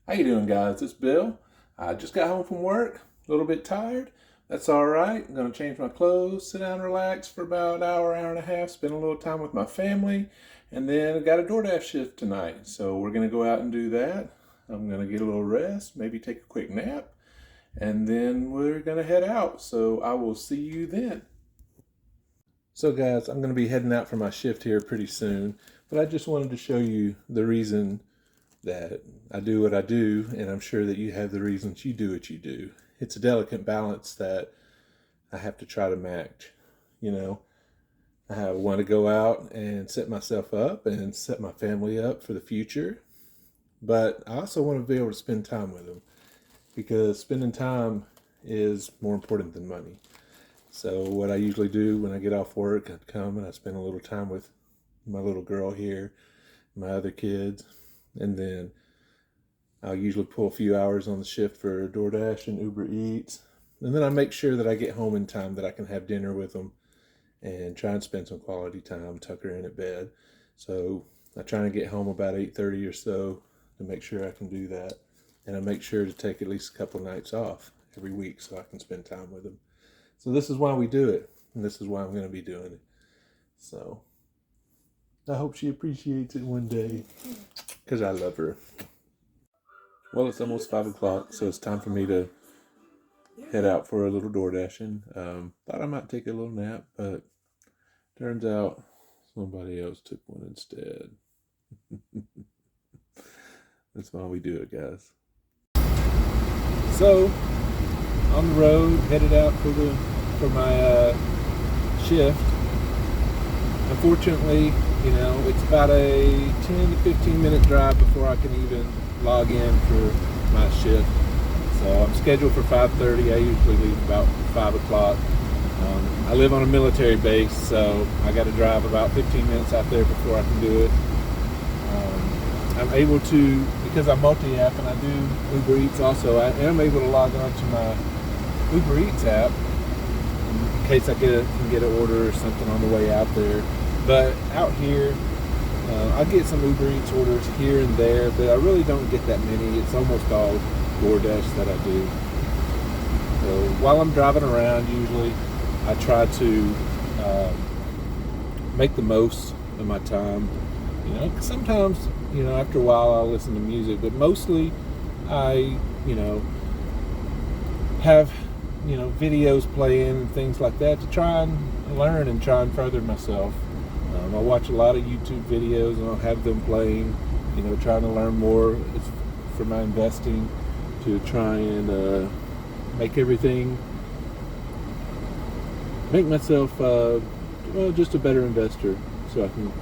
How you doing, guys? It's Bill. I just got home from work, a little bit tired. That's all right. I'm going to change my clothes, sit down, relax for about an hour, hour and a half, spend a little time with my family, and then I got a Doordash shift tonight. So we're going to go out and do that. I'm going to get a little rest, maybe take a quick nap, and then we're going to head out. So I will see you then. So guys, I'm going to be heading out for my shift here pretty soon, but I just wanted to show you the reason that I do what I do, and I'm sure that you have the reasons you do what you do. It's a delicate balance that I have to try to match. You know, I want to go out and set myself up and set my family up for the future, but I also want to be able to spend time with them, because spending time is more important than money. So what I usually do when I get off work, I come and I spend a little time with my little girl here, my other kids, and then I'll usually pull a few hours on the shift for Doordash and Uber Eats. And then I make sure that I get home in time, that I can have dinner with them and try and spend some quality time, tuck her in at bed. So I try to get home about 8:30 or so to make sure I can do that. And I make sure to take at least a couple nights off every week so I can spend time with them. So this is why we do it, and this is why I'm going to be doing it. So I hope she appreciates it one day, because I love her. Well, it's almost 5 o'clock, so it's time for me to head out for a little door dashing. Thought I might take a little nap, but turns out somebody else took one instead. That's why we do it, guys. So, on the road, headed out for my shift. Unfortunately, it's about a 10 to 15 minute drive before I can even log in for my shift. So I'm scheduled for 5:30. I usually leave about 5 o'clock. I live on a military base, so I got to drive about 15 minutes out there before I can do it. I'm able to, because I'm multi-app and I do Uber Eats also, I am able to log on to my Uber Eats app in case I can get an order or something on the way out there. But out here, I get some Uber Eats orders here and there, but I really don't get that many. It's almost all Doordash that I do. So while I'm driving around, usually I try to make the most of my time. Sometimes, after a while I'll listen to music, but mostly I, have, videos playing and things like that to try and learn and try and further myself. I watch a lot of YouTube videos and I'll have them playing, trying to learn more for my investing, to try and make myself just a better investor so I can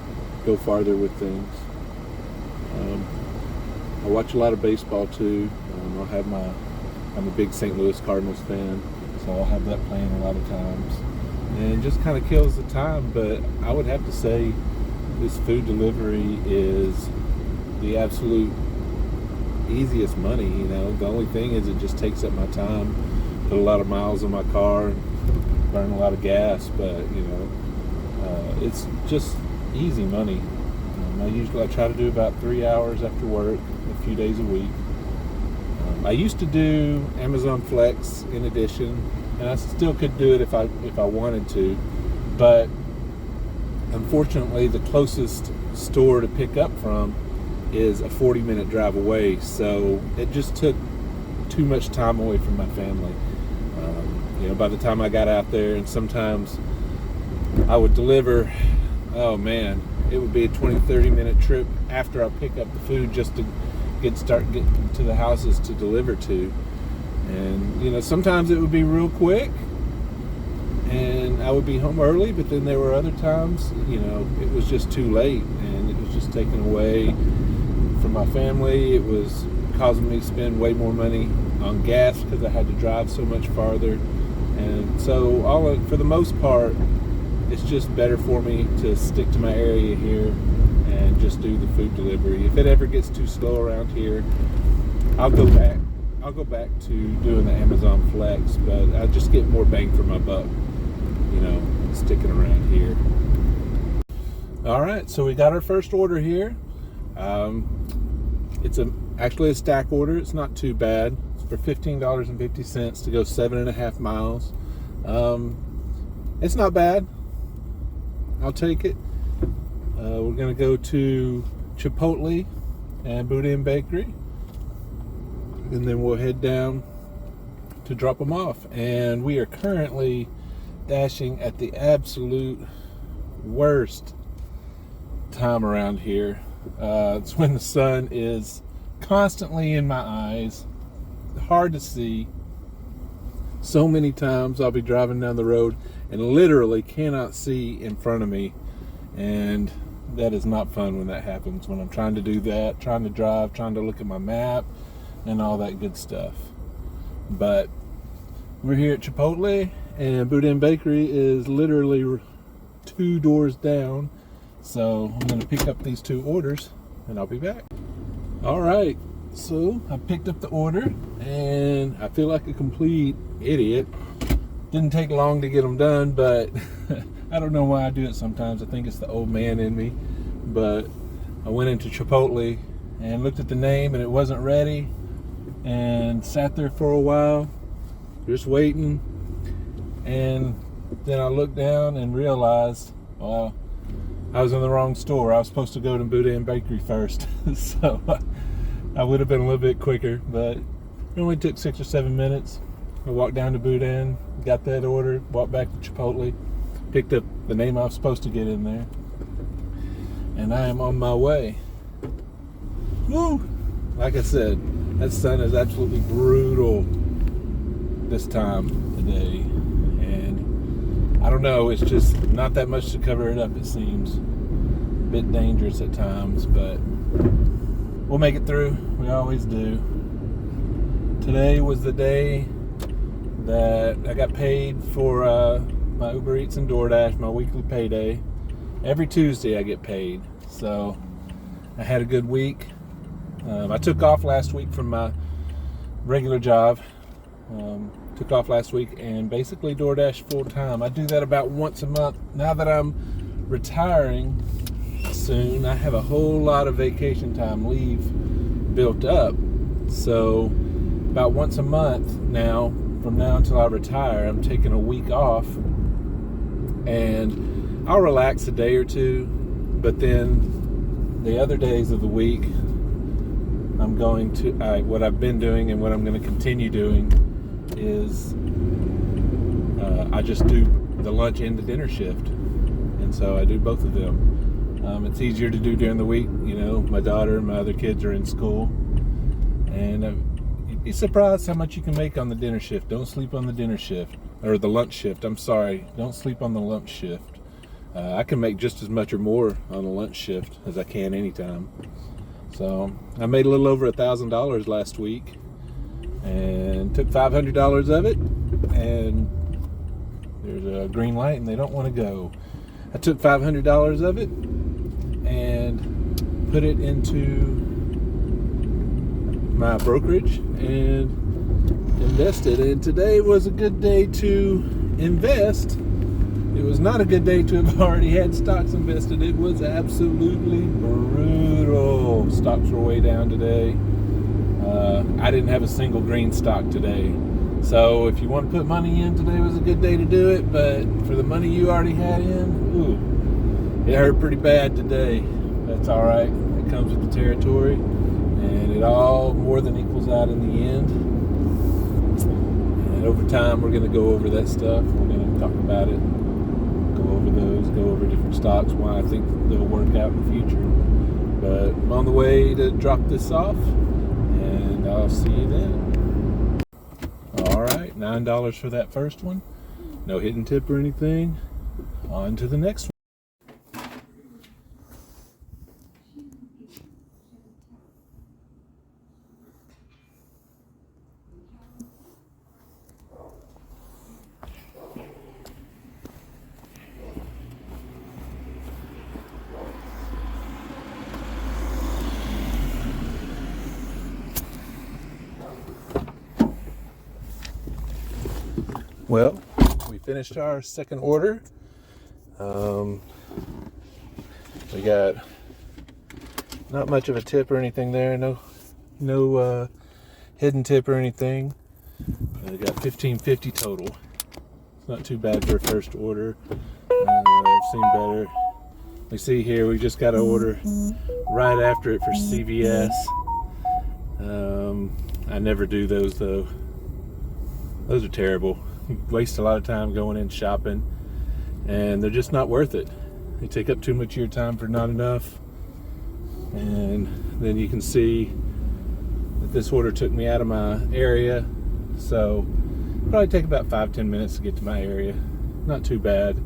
go farther with things. I watch a lot of baseball too. I'm a big St. Louis Cardinals fan, so I'll have that playing a lot of times. And it just kind of kills the time, but I would have to say this food delivery is the absolute easiest money. The only thing is it just takes up my time, put a lot of miles on my car, burn a lot of gas, but it's just easy money. I try to do about 3 hours after work a few days a week. I used to do Amazon Flex in addition, and I still could do it if I wanted to, but unfortunately the closest store to pick up from is a 40-minute drive away, so it just took too much time away from my family. By the time I got out there, and sometimes I would deliver, oh man, it would be a 20-30 minute trip after I pick up the food just to start getting to the houses to deliver to. And sometimes it would be real quick and I would be home early, but then there were other times it was just too late and it was just taken away from my family. It was causing me to spend way more money on gas because I had to drive so much farther. And so for the most part, it's just better for me to stick to my area here and just do the food delivery. If it ever gets too slow around here, I'll go back to doing the Amazon Flex, but I just get more bang for my buck, sticking around here. All right, so we got our first order here. It's a Actually a stack order. It's not too bad. It's for $15.50 to go 7.5 miles. It's not bad. I'll take it. We're gonna go to Chipotle and Boudin Bakery, and then we'll head down to drop them off. And we are currently dashing at the absolute worst time around here. It's when the sun is constantly in my eyes, hard to see. So many times I'll be driving down the road and literally cannot see in front of me, and that is not fun when that happens, when I'm trying to do that, trying to drive, trying to look at my map and all that good stuff. But we're here at Chipotle, and Boudin Bakery is literally 2 doors down, so I'm going to pick up these 2 orders and I'll be back. All right, so I picked up the order and I feel like a complete idiot. Didn't take long to get them done, but I don't know why I do it sometimes. I think it's the old man in me. But I went into Chipotle and looked at the name and it wasn't ready, and sat there for a while just waiting. And then I looked down and realized, well, I was in the wrong store. I was supposed to go to Boudin Bakery first. So I would have been a little bit quicker, but it only took 6 or 7 minutes. I walked down to Boudin, got that order, walked back to Chipotle, picked up the name I was supposed to get in there, and I am on my way. Woo! Like I said, that sun is absolutely brutal this time of day, and I don't know, it's just not that much to cover it up, it seems. A bit dangerous at times, but we'll make it through. We always do. Today was the day that I got paid for my Uber Eats and Doordash, my weekly payday. Every Tuesday I get paid, so I had a good week. I took off last week from my regular job. Took off last week and basically Doordash full time. I do that about once a month. Now that I'm retiring soon, I have a whole lot of vacation time leave built up. So about once a month now, from now until I retire, I'm taking a week off, and I'll relax a day or two, but then the other days of the week, I'm going to, what I've been doing and what I'm going to continue doing is I just do the lunch and the dinner shift, and so I do both of them. It's easier to do during the week, you know, my daughter and my other kids are in school, and you'd be surprised how much you can make on the dinner shift. Don't sleep on the dinner shift, or the lunch shift, I'm sorry. Don't sleep on the lunch shift. I can make just as much or more on a lunch shift as I can anytime. So I made a little over $1,000 last week and took $500 of it, and there's a green light and they don't want to go. I took $500 of it and put it into my brokerage and invested. And today was a good day to invest. It was not a good day to have already had stocks invested. It was absolutely brutal. Stocks were way down today. I didn't have a single green stock today. So if you want to put money in, today was a good day to do it. But for the money you already had in, ooh, it hurt pretty bad today. That's all right. It comes with the territory. And it all more than equals out in the end. And over time, we're going to go over that stuff. We're going to talk about it. Go over those, go over different stocks, why I think they'll work out in the future. But I'm on the way to drop this off, and I'll see you then. All right, $9 for that first one. No hidden tip or anything. On to the next one. Well, we finished our second order. We got not much of a tip or anything there, no No hidden tip or anything. I got $15.50 total. It's not too bad for a first order. I've seen better. We see here we just got to order right after it for CVS. I never do those though. Those are terrible. You waste a lot of time going in shopping, and they're just not worth it. They take up too much of your time for not enough. And then you can see that this order took me out of my area, so probably take about 5-10 minutes to get to my area. Not too bad.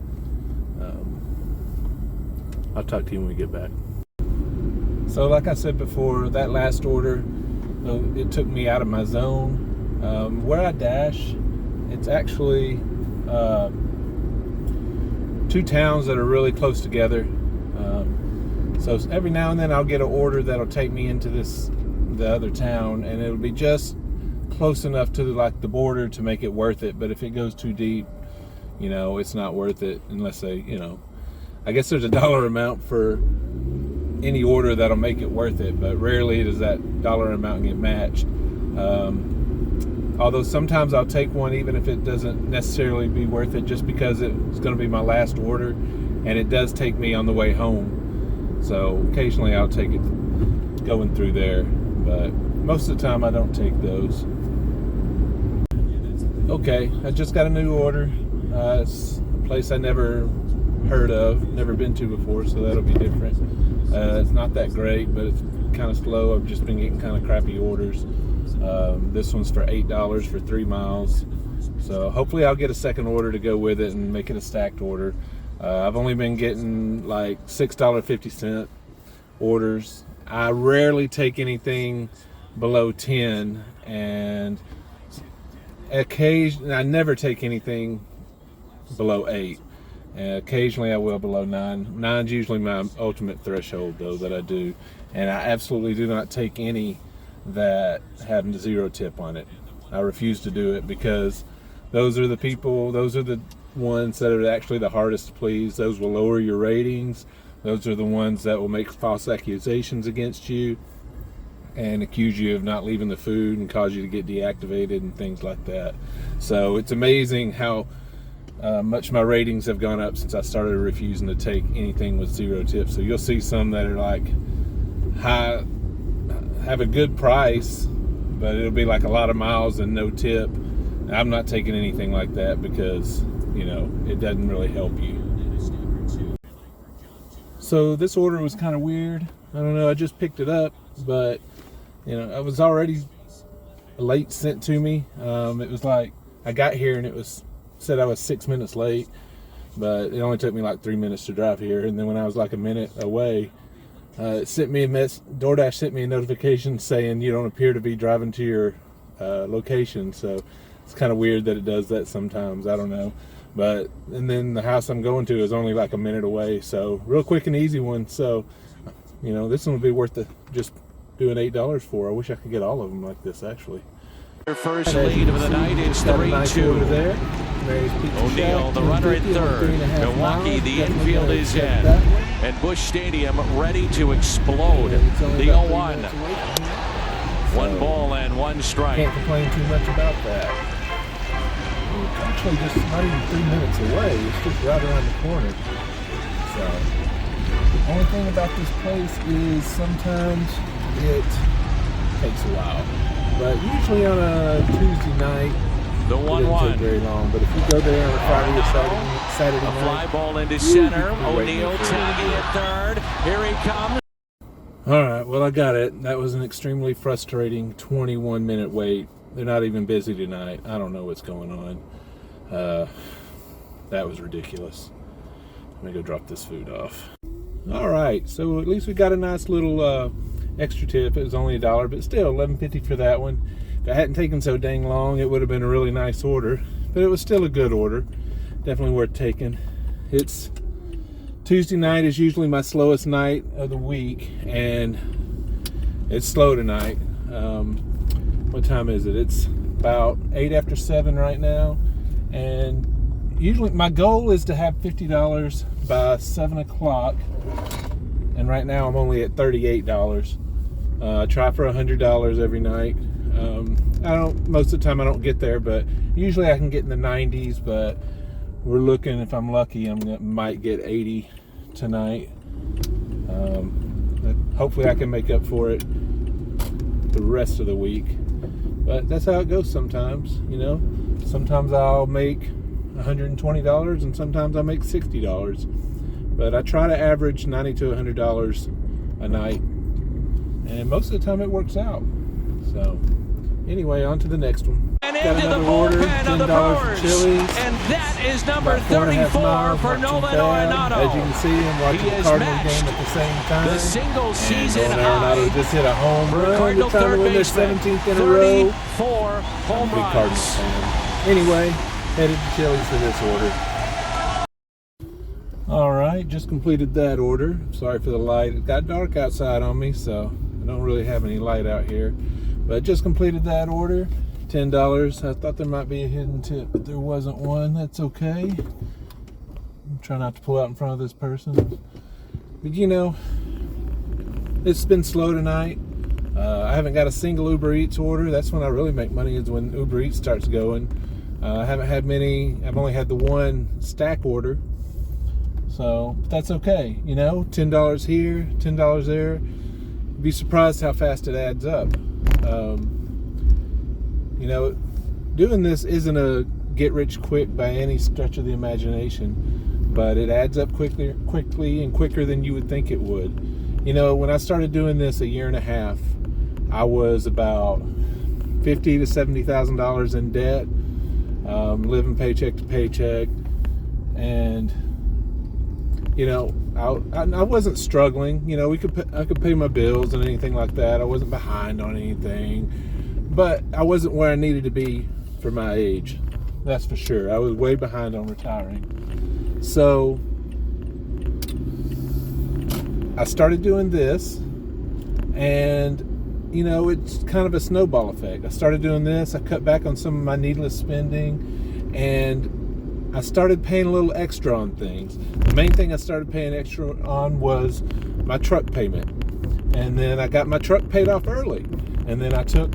I'll talk to you when we get back. So like I said before, that last order, it took me out of my zone. Where I dash, it's actually 2 towns that are really close together. So every now and then I'll get an order that'll take me into the other town, and it'll be just close enough to like the border to make it worth it. But if it goes too deep, it's not worth it unless they, I guess there's a dollar amount for any order that'll make it worth it, but rarely does that dollar amount get matched. Although sometimes I'll take one even if it doesn't necessarily be worth it, just because it's going to be my last order and it does take me on the way home. So occasionally I'll take it going through there, but most of the time I don't take those. Okay, I just got a new order. It's a place I never heard of, never been to before, so that'll be different. It's not that great, but it's kind of slow. I've just been getting kind of crappy orders. This one's for $8 for 3 miles. So hopefully I'll get a second order to go with it and make it a stacked order. I've only been getting like $6.50 orders. I rarely take anything below 10, and occasionally I never take anything below 8. Occasionally I will below 9. 9's usually my ultimate threshold though that I do, and I absolutely do not take any that have 0 tip on it. I refuse to do it because those are the ones that are actually the hardest to please. Those will lower your ratings. Those are the ones that will make false accusations against you and accuse you of not leaving the food and cause you to get deactivated and things like that. So it's amazing how much my ratings have gone up since I started refusing to take anything with 0 tips. So you'll see some that are like high, have a good price, but it'll be like a lot of miles and no tip. I'm not taking anything like that because it doesn't really help you. So this order was kind of weird. I don't know, I just picked it up, but I was already late sent to me. It was like I got here and it said I was 6 minutes late, but it only took me like 3 minutes to drive here. And then when I was like a minute away, Doordash sent me a notification saying you don't appear to be driving to your location. So it's kind of weird that it does that sometimes. I don't know. And then the house I'm going to is only like a minute away. So real quick and easy one. So, this one would be worth just doing $8 for. I wish I could get all of them like this actually. Their first lead of the night is 3-2. There. O'Neal, the runner in third. Milwaukee, the infield is in. And Busch Stadium ready to explode. The 0-1. 1 ball and 1 strike. Can't complain too much about that. It's actually just not even 3 minutes away. It's just right around the corner. So the only thing about this place is sometimes it takes a while. But usually on a Tuesday night, the 1-1. It doesn't take very long. But if you go there on a Friday or Saturday night, a fly ball into center. O'Neal tagging at third. Here he comes. All right, well, I got it. That was an extremely frustrating 21-minute wait. They're not even busy tonight. I don't know what's going on. That was ridiculous. Let me go drop this food off. All right, so at least we got a nice little extra tip. It was only $1, but still $11.50 for that one. If it hadn't taken so dang long, it would have been a really nice order, but it was still a good order. Definitely worth taking. It's Tuesday night is usually my slowest night of the week, and it's slow tonight. What time is it? It's about 8 after 7 right now, and usually my goal is to have $50 by 7 o'clock, and right now I'm only at $38. I try for $100 every night. Most of the time I don't get there, but usually I can get in the 90s, but we're looking, if I'm lucky, might get 80 tonight. Hopefully I can make up for it the rest of the week. But that's how it goes sometimes, you know. Sometimes I'll make $120 and sometimes I'll make $60. But I try to average $90 to $100 a night. And most of the time it works out. So anyway, on to the next one. And got into another the order, bullpen of the $10 Brewers. for Chili's. And that is number About 4.5 miles, 34 for not too Nolan bad. Arenado. As you can see, I'm watching He the has Cardinals matched game at the same time. the single season and Nolan high Arenado just hit a home for run. Cardinal They're trying to third win their baseman. 17th in a row. 34 home I'm a big runs. Cardinals fan. Anyway, headed to Chili's for this order. All right, just completed that order. Sorry for the light. It got dark outside on me, so I don't really have any light out here. But just completed that order. $10. I thought there might be a hidden tip, but there wasn't one. That's okay. I'm trying not to pull out in front of this person. But you know, it's been slow tonight. I haven't got a single Uber Eats order. That's when I really make money, is when Uber Eats starts going. I haven't had many. I've only had the one stack order. So, but that's okay. You know, $10 here, $10 there. You'd be surprised how fast it adds up. You know, doing this isn't a get rich quick by any stretch of the imagination, but it adds up quickly and quicker than you would think it would. You know, when I started doing this a year and a half, I was about $50,000 to $70,000 in debt, living paycheck to paycheck, and you know, I wasn't struggling. You know, I could pay my bills and anything like that. I wasn't behind on anything. But I wasn't where I needed to be for my age. That's for sure. I was way behind on retiring. So I started doing this, and you know, it's kind of a snowball effect. I started doing this. I cut back on some of my needless spending, and I started paying a little extra on things. The main thing I started paying extra on was my truck payment. And then I got my truck paid off early. And then I took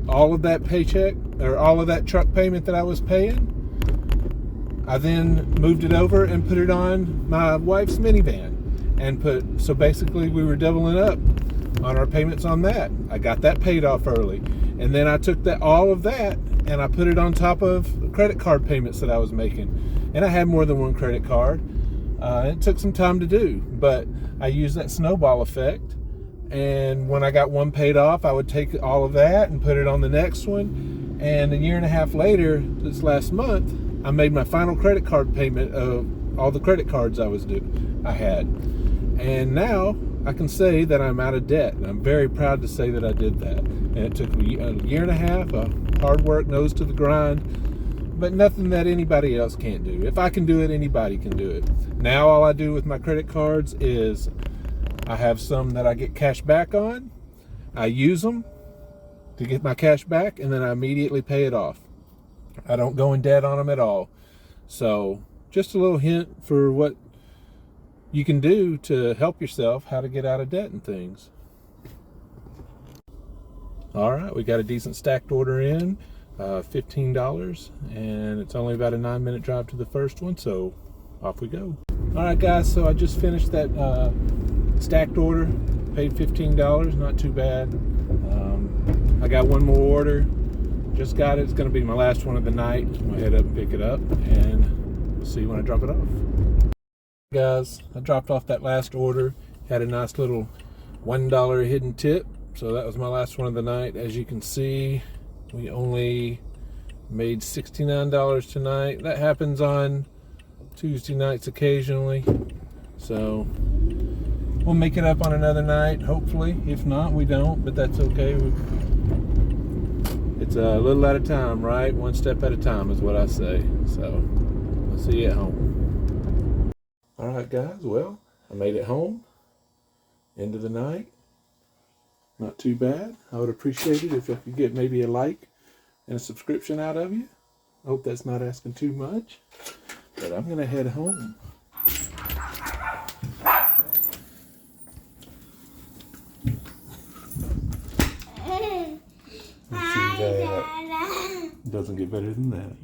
all of that paycheck, or all of that truck payment that I was paying, I then moved it over and put it on my wife's minivan. So basically we were doubling up on our payments on that. I got that paid off early. And then I took all of that and I put it on top of credit card payments that I was making. And I had more than one credit card. It took some time to do, but I used that snowball effect. And when I got one paid off, I would take all of that and put it on the next one. And a year and a half later, this last month, I made my final credit card payment of all the credit cards I had. And now I can say that I'm out of debt. And I'm very proud to say that I did that. And it took me a year and a half of hard work, nose to the grind, but nothing that anybody else can't do. If I can do it, anybody can do it. Now all I do with my credit cards is I have some that I get cash back on. I use them to get my cash back, and then I immediately pay it off. I don't go in debt on them at all. So just a little hint for what you can do to help yourself, how to get out of debt and things. All right, we got a decent stacked order in, $15, and it's only about a 9-minute drive to the first one, so off we go. All right, guys, so I just finished that stacked order, paid $15, not too bad. I got one more order, just got it. It's going to be my last one of the night. I'm going to head up and pick it up, and we'll see when I drop it off. Guys, I dropped off that last order, had a nice little $1 hidden tip, so that was my last one of the night. As you can see, we only made $69 tonight. That happens on Tuesday nights occasionally, so we'll make it up on another night, hopefully. If not, we don't, but that's okay. It's a little at a time, right? One step at a time is what I say. So I'll see you at home. All right, guys, well, I made it home. End of the night. Not too bad. I would appreciate it if I could get maybe a like and a subscription out of you. I hope that's not asking too much, but I'm going to head home. that. It doesn't get better than that.